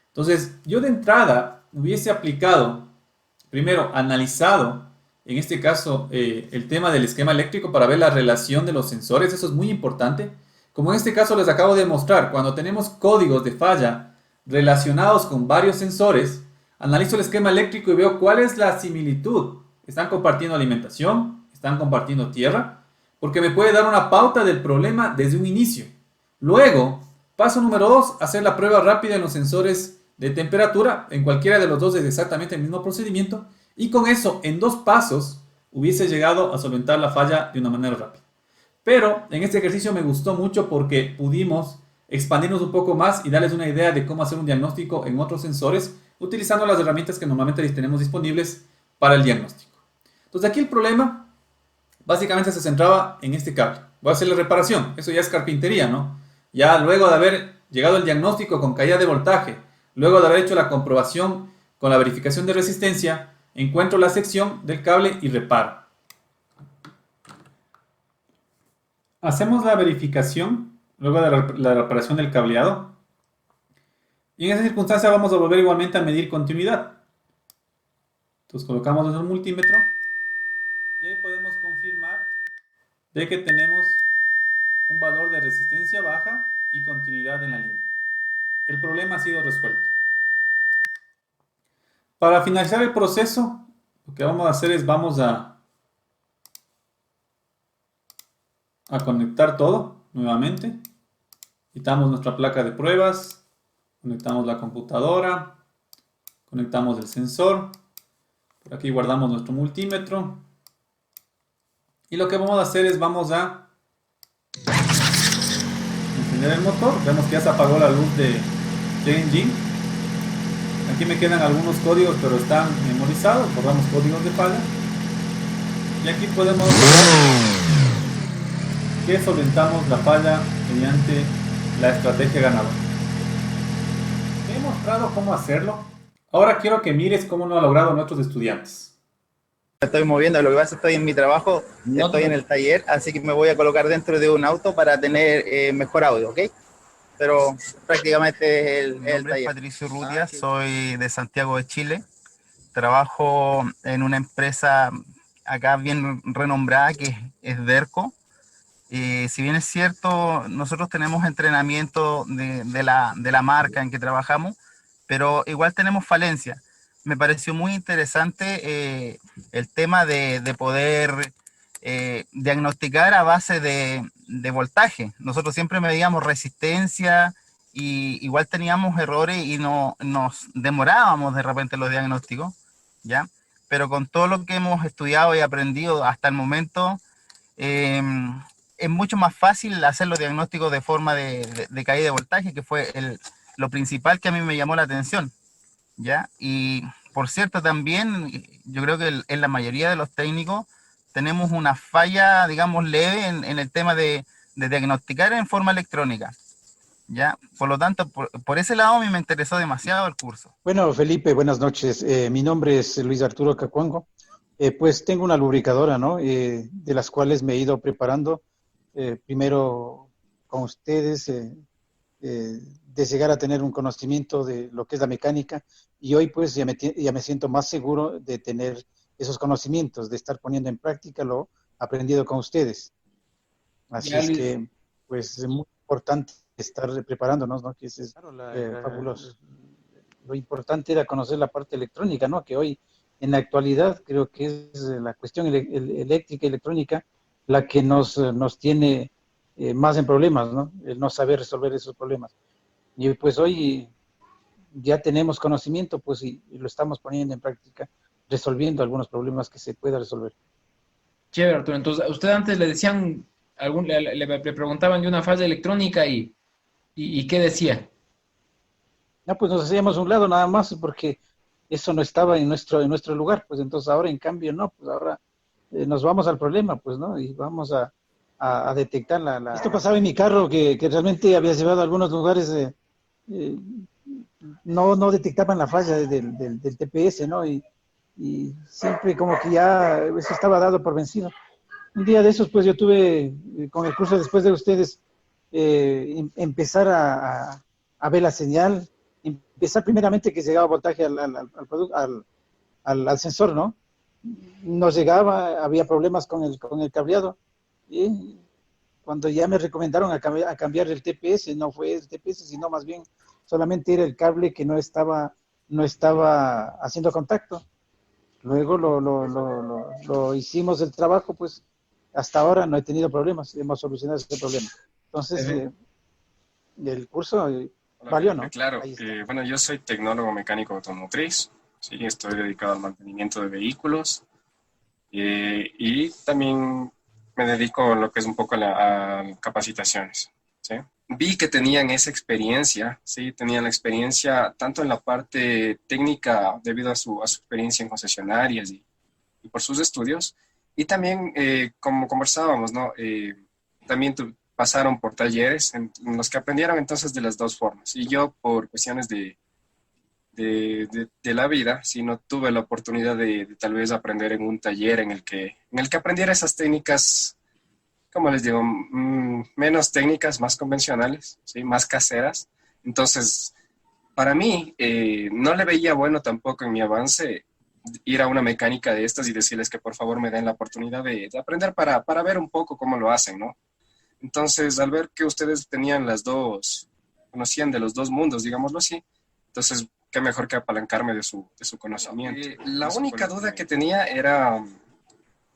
Entonces, yo de entrada hubiese aplicado, primero analizado, en este caso, el tema del esquema eléctrico para ver la relación de los sensores. Eso es muy importante. Como en este caso les acabo de mostrar, cuando tenemos códigos de falla relacionados con varios sensores, analizo el esquema eléctrico y veo cuál es la similitud. ¿Están compartiendo alimentación? ¿Están compartiendo tierra? Porque me puede dar una pauta del problema desde un inicio. Luego, paso número 2, hacer la prueba rápida en los sensores de temperatura. En cualquiera de los dos es exactamente el mismo procedimiento. Y con eso, en 2 pasos, hubiese llegado a solventar la falla de una manera rápida. Pero en este ejercicio me gustó mucho porque pudimos expandirnos un poco más y darles una idea de cómo hacer un diagnóstico en otros sensores utilizando las herramientas que normalmente tenemos disponibles para el diagnóstico. Entonces aquí el problema básicamente se centraba en este cable. Voy a hacer la reparación, eso ya es carpintería, ¿no? Ya luego de haber llegado al diagnóstico con caída de voltaje, luego de haber hecho la comprobación con la verificación de resistencia, encuentro la sección del cable y reparo. Hacemos la verificación, luego de la reparación del cableado. Y en esa circunstancia vamos a volver igualmente a medir continuidad. Entonces colocamos nuestro multímetro y ahí podemos confirmar de que tenemos un valor de resistencia baja y continuidad en la línea. El problema ha sido resuelto. Para finalizar el proceso, lo que vamos a hacer es vamos a conectar todo nuevamente. Quitamos nuestra placa de pruebas, conectamos la computadora, conectamos el sensor. Por aquí guardamos nuestro multímetro. Y lo que vamos a hacer es vamos a encender el motor. Vemos que ya se apagó la luz de engine. Aquí me quedan algunos códigos, pero están memorizados. Borramos códigos de falla. Y aquí podemos ver que solventamos la falla mediante la estrategia ganadora. Te he mostrado cómo hacerlo. Ahora quiero que mires cómo lo han logrado nuestros estudiantes. Estoy moviendo, lo que pasa es que estoy en mi trabajo, estoy en el taller, así que me voy a colocar dentro de un auto para tener mejor audio, ¿ok? Pero prácticamente es el taller. Soy Patricio Rutia, soy de Santiago de Chile, trabajo en una empresa acá bien renombrada que es Derco. Si bien es cierto, nosotros tenemos entrenamiento de la marca en que trabajamos, pero igual tenemos falencias. Me pareció muy interesante el tema de poder diagnosticar a base de voltaje. Nosotros siempre medíamos resistencia y igual teníamos errores y no, nos demorábamos de repente los diagnósticos, ¿ya? Pero con todo lo que hemos estudiado y aprendido hasta el momento, eh, es mucho más fácil hacer los diagnósticos de forma de caída de voltaje, que fue lo principal que a mí me llamó la atención, ¿ya? Y por cierto, también yo creo que en la mayoría de los técnicos tenemos una falla, digamos, leve en el tema de diagnosticar en forma electrónica, ¿ya? Por lo tanto, por ese lado a mí me interesó demasiado el curso. Bueno, Felipe, buenas noches. Mi nombre es Luis Arturo Cacuango. Pues tengo una lubricadora, ¿no? De las cuales me he ido preparando primero con ustedes, de llegar a tener un conocimiento de lo que es la mecánica, y hoy pues ya me siento más seguro de tener esos conocimientos, de estar poniendo en práctica lo aprendido con ustedes. Así es que pues es muy importante estar preparándonos, ¿no? Que es fabuloso. Lo importante era conocer la parte electrónica, ¿no? Que hoy, en la actualidad, creo que es la cuestión eléctrica y electrónica la que nos tiene más en problemas, ¿no? El no saber resolver esos problemas. Y pues hoy ya tenemos conocimiento, pues, y lo estamos poniendo en práctica, resolviendo algunos problemas que se pueda resolver. Chévere, Arturo. Entonces, a usted antes le decían, le preguntaban de una falla electrónica y ¿qué decía? No, pues nos hacíamos a un lado nada más porque eso no estaba en nuestro lugar, pues entonces ahora en cambio no, pues ahora nos vamos al problema, pues, ¿no? Y vamos a detectar Esto pasaba en mi carro que realmente había llevado a algunos lugares, no detectaban la falla del TPS, ¿no? Y siempre como que ya eso estaba dado por vencido. Un día de esos, pues yo tuve, con el curso después de ustedes, empezar a ver la señal, empezar primeramente que llegaba voltaje al sensor, ¿no? No llegaba, había problemas con el cableado, y cuando ya me recomendaron a cambiar el TPS, no fue el TPS, sino más bien solamente era el cable que no estaba haciendo contacto. Luego lo hicimos el trabajo, pues hasta ahora no he tenido problemas, hemos solucionado ese problema. Entonces, el curso valió, ¿no? Claro, bueno, yo soy tecnólogo mecánico automotriz, sí, estoy dedicado al mantenimiento de vehículos y también me dedico a lo que es un poco a capacitaciones, ¿sí? Vi que tenían esa experiencia, ¿sí? Tenían la experiencia tanto en la parte técnica debido a su experiencia en concesionarias y por sus estudios, y también, como conversábamos, ¿no? También pasaron por talleres en los que aprendieron entonces de las dos formas. Y yo, por cuestiones de la vida, sí, no tuve la oportunidad de tal vez aprender en un taller en el que aprendiera esas técnicas, como les digo, menos técnicas, más convencionales, ¿sí? Más caseras. Entonces, para mí, no le veía bueno tampoco en mi avance ir a una mecánica de estas y decirles que por favor me den la oportunidad de aprender para ver un poco cómo lo hacen, ¿no? Entonces, al ver que ustedes tenían conocían de los dos mundos, digámoslo así, entonces, qué mejor que apalancarme de su conocimiento. La única duda que tenía era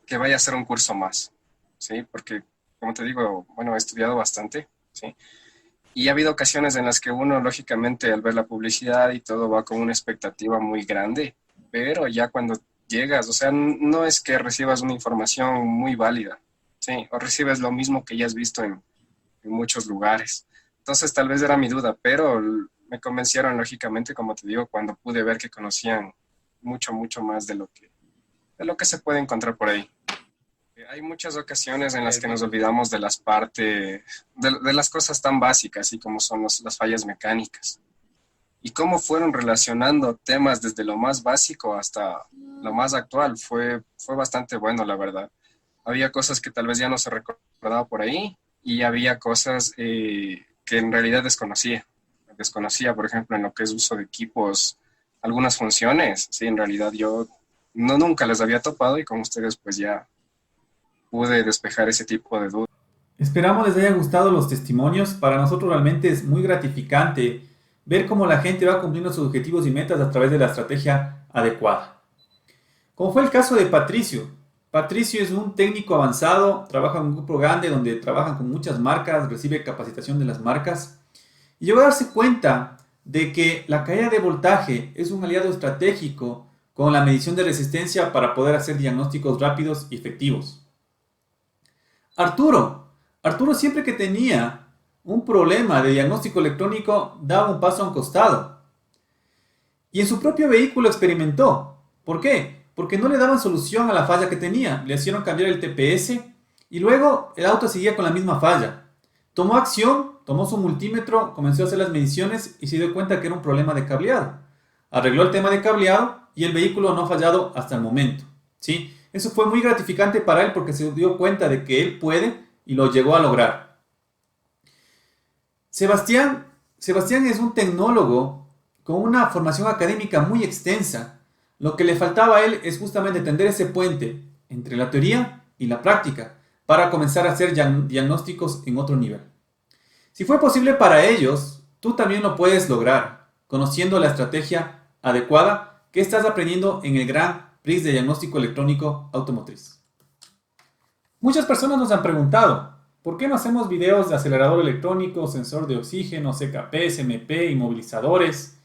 que vaya a ser un curso más, ¿sí? Porque, como te digo, bueno, he estudiado bastante, ¿sí? Y ha habido ocasiones en las que uno, lógicamente, al ver la publicidad y todo, va con una expectativa muy grande, pero ya cuando llegas, o sea, no es que recibas una información muy válida, ¿sí? O recibes lo mismo que ya has visto en muchos lugares. Entonces, tal vez era mi duda, pero me convencieron, lógicamente, como te digo, cuando pude ver que conocían mucho, mucho más de lo que se puede encontrar por ahí. Hay muchas ocasiones en las que nos olvidamos de las partes, de las cosas tan básicas, y como son las fallas mecánicas. Y cómo fueron relacionando temas desde lo más básico hasta lo más actual. Fue bastante bueno, la verdad. Había cosas que tal vez ya no se recordaba por ahí, y había cosas que en realidad desconocía. Desconocía, por ejemplo, en lo que es uso de equipos, algunas funciones. Sí, en realidad yo nunca las había topado, y con ustedes pues ya pude despejar ese tipo de dudas. Esperamos les haya gustado los testimonios. Para nosotros realmente es muy gratificante ver cómo la gente va cumpliendo sus objetivos y metas a través de la estrategia adecuada. Como fue el caso de Patricio. Patricio es un técnico avanzado, trabaja en un grupo grande donde trabajan con muchas marcas, recibe capacitación de las marcas, y llegó a darse cuenta de que la caída de voltaje es un aliado estratégico con la medición de resistencia para poder hacer diagnósticos rápidos y efectivos. Arturo siempre que tenía un problema de diagnóstico electrónico daba un paso a un costado. Y en su propio vehículo experimentó. ¿Por qué? Porque no le daban solución a la falla que tenía. Le hicieron cambiar el TPS y luego el auto seguía con la misma falla. Tomó acción, tomó su multímetro, comenzó a hacer las mediciones y se dio cuenta que era un problema de cableado. Arregló el tema de cableado y el vehículo no ha fallado hasta el momento, ¿sí? Eso fue muy gratificante para él porque se dio cuenta de que él puede y lo llegó a lograr. Sebastián es un tecnólogo con una formación académica muy extensa. Lo que le faltaba a él es justamente tender ese puente entre la teoría y la práctica para comenzar a hacer diagnósticos en otro nivel. Si fue posible para ellos, tú también lo puedes lograr, conociendo la estrategia adecuada que estás aprendiendo en el Gran Prix de Diagnóstico Electrónico Automotriz. Muchas personas nos han preguntado, ¿por qué no hacemos videos de acelerador electrónico, sensor de oxígeno, CKP, SMP, inmovilizadores?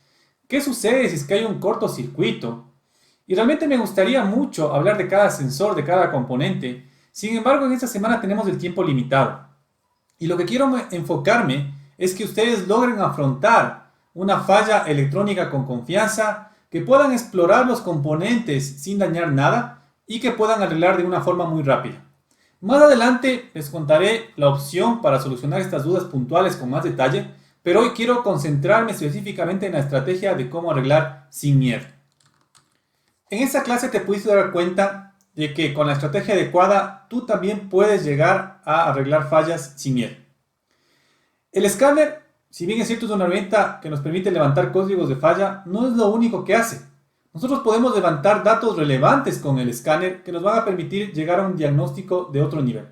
¿Qué sucede si es que hay un cortocircuito? Y realmente me gustaría mucho hablar de cada sensor, de cada componente. Sin embargo, en esta semana tenemos el tiempo limitado. Y lo que quiero enfocarme es que ustedes logren afrontar una falla electrónica con confianza, que puedan explorar los componentes sin dañar nada y que puedan arreglar de una forma muy rápida. Más adelante les contaré la opción para solucionar estas dudas puntuales con más detalle, pero hoy quiero concentrarme específicamente en la estrategia de cómo arreglar sin miedo. En esta clase te pudiste dar cuenta de que con la estrategia adecuada tú también puedes llegar a arreglar fallas sin miedo. El escáner, si bien es cierto es una herramienta que nos permite levantar códigos de falla, no es lo único que hace. Nosotros podemos levantar datos relevantes con el escáner que nos van a permitir llegar a un diagnóstico de otro nivel.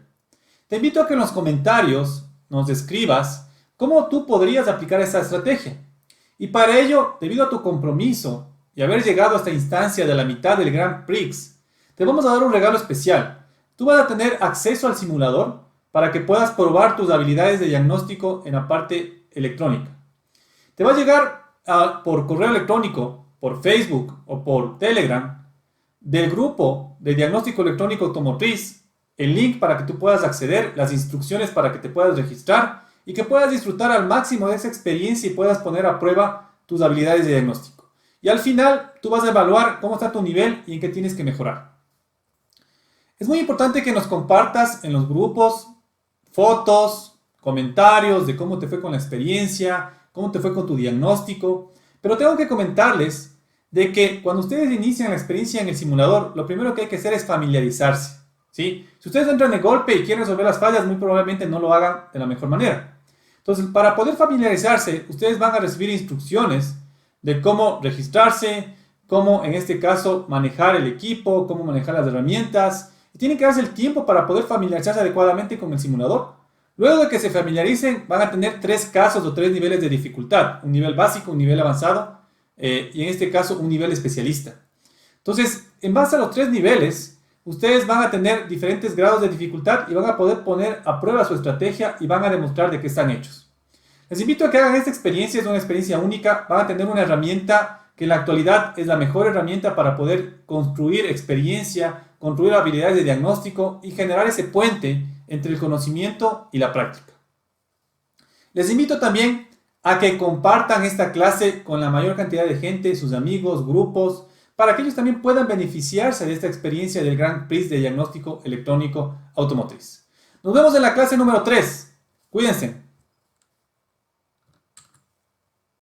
Te invito a que en los comentarios nos escribas cómo tú podrías aplicar esta estrategia. Y para ello, debido a tu compromiso y haber llegado a esta instancia de la mitad del Grand Prix, te vamos a dar un regalo especial. Tú vas a tener acceso al simulador para que puedas probar tus habilidades de diagnóstico en la parte electrónica. Te va a llegar por correo electrónico, por Facebook o por Telegram del grupo de diagnóstico electrónico automotriz, el link para que tú puedas acceder, las instrucciones para que te puedas registrar y que puedas disfrutar al máximo de esa experiencia y puedas poner a prueba tus habilidades de diagnóstico. Y al final tú vas a evaluar cómo está tu nivel y en qué tienes que mejorar. Es muy importante que nos compartas en los grupos fotos, comentarios de cómo te fue con la experiencia, cómo te fue con tu diagnóstico. Pero tengo que comentarles de que cuando ustedes inician la experiencia en el simulador, lo primero que hay que hacer es familiarizarse, ¿sí? Si ustedes entran de golpe y quieren resolver las fallas, muy probablemente no lo hagan de la mejor manera. Entonces, para poder familiarizarse, ustedes van a recibir instrucciones de cómo registrarse, cómo en este caso manejar el equipo, cómo manejar las herramientas. Y tienen que darse el tiempo para poder familiarizarse adecuadamente con el simulador. Luego de que se familiaricen, van a tener 3 casos o 3 niveles de dificultad. Un nivel básico, un nivel avanzado y en este caso un nivel especialista. Entonces, en base a los 3 niveles, ustedes van a tener diferentes grados de dificultad y van a poder poner a prueba su estrategia y van a demostrar de qué están hechos. Les invito a que hagan esta experiencia, es una experiencia única. Van a tener una herramienta que en la actualidad es la mejor herramienta para poder construir experiencia, construir habilidades de diagnóstico y generar ese puente entre el conocimiento y la práctica. Les invito también a que compartan esta clase con la mayor cantidad de gente, sus amigos, grupos, para que ellos también puedan beneficiarse de esta experiencia del Grand Prix de Diagnóstico Electrónico Automotriz. Nos vemos en la clase número 3. Cuídense.